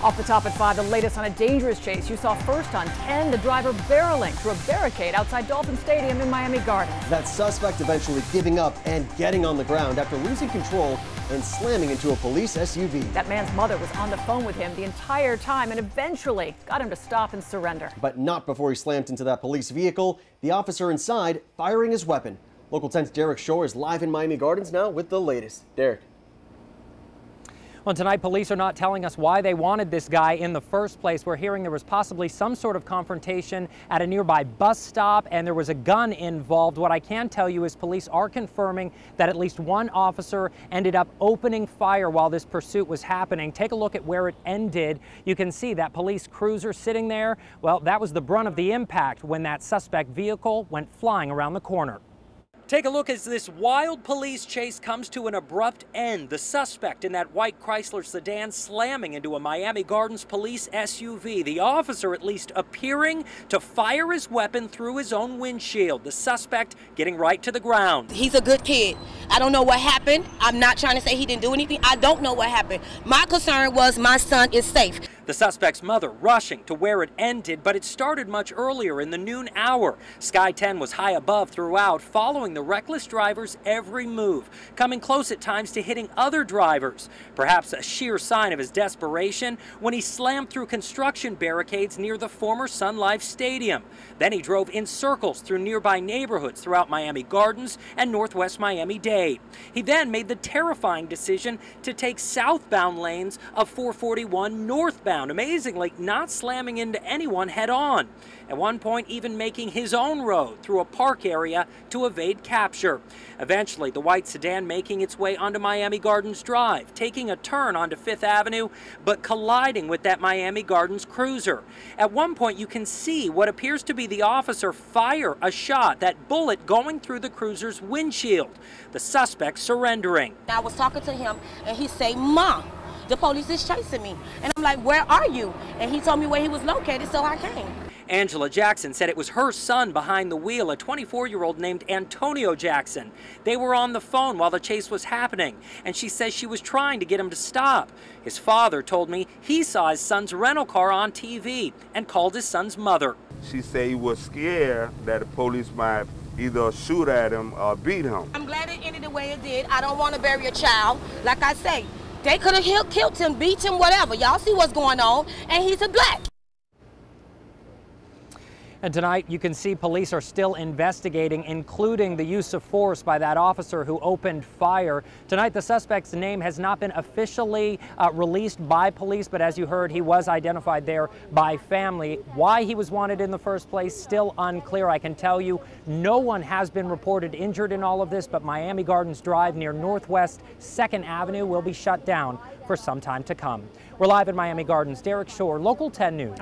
Off the top at 5, the latest on a dangerous chase you saw first on 10, the driver barreling through a barricade outside Dolphin Stadium in Miami Gardens. That suspect eventually giving up and getting on the ground after losing control and slamming into a police SUV. That man's mother was on the phone with him the entire time and eventually got him to stop and surrender. But not before he slammed into that police vehicle, the officer inside firing his weapon. Local 10's Derek Shore is live in Miami Gardens now with the latest. Derek. Well, tonight, police are not telling us why they wanted this guy in the first place. We're hearing there was possibly some sort of confrontation at a nearby bus stop, and there was a gun involved. What I can tell you is police are confirming that at least one officer ended up opening fire while this pursuit was happening. Take a look at where it ended. You can see that police cruiser sitting there. Well, that was the brunt of the impact when that suspect vehicle went flying around the corner. Take a look as this wild police chase comes to an abrupt end. The suspect in that white Chrysler sedan slamming into a Miami Gardens police SUV. The officer at least appearing to fire his weapon through his own windshield. The suspect getting right to the ground. He's a good kid. I don't know what happened. I'm not trying to say he didn't do anything. I don't know what happened. My concern was my son is safe. The suspect's mother rushing to where it ended, but it started much earlier in the noon hour. Sky 10 was high above throughout, following the reckless driver's every move, coming close at times to hitting other drivers. Perhaps a sheer sign of his desperation when he slammed through construction barricades near the former Sun Life Stadium. Then he drove in circles through nearby neighborhoods throughout Miami Gardens and northwest Miami-Dade. He then made the terrifying decision to take southbound lanes of 441 northbound. Amazingly, not slamming into anyone head-on. At one point, even making his own road through a park area to evade capture. Eventually, the white sedan making its way onto Miami Gardens Drive, taking a turn onto 5th Avenue, but colliding with that Miami Gardens cruiser. At one point, you can see what appears to be the officer fire a shot, that bullet going through the cruiser's windshield. The suspect surrendering. I was talking to him, and he said, "Mom, the police is chasing me." And I'm like, "Where are you?" And he told me where he was located, so I came. Angela Jackson said it was her son behind the wheel, a 24-year-old named Antonio Jackson. They were on the phone while the chase was happening, and she says she was trying to get him to stop. His father told me he saw his son's rental car on TV and called his son's mother. She said he was scared that the police might either shoot at him or beat him. I'm glad it ended the way it did. I don't want to bury a child. Like I say, they could have killed him, beat him, whatever. Y'all see what's going on, and he's a black. And tonight, you can see police are still investigating, including the use of force by that officer who opened fire. Tonight, the suspect's name has not been officially released by police, but as you heard, he was identified there by family. Why he was wanted in the first place, still unclear. I can tell you, no one has been reported injured in all of this, but Miami Gardens Drive near Northwest 2nd Avenue will be shut down for some time to come. We're live in Miami Gardens. Derek Shore, Local 10 News.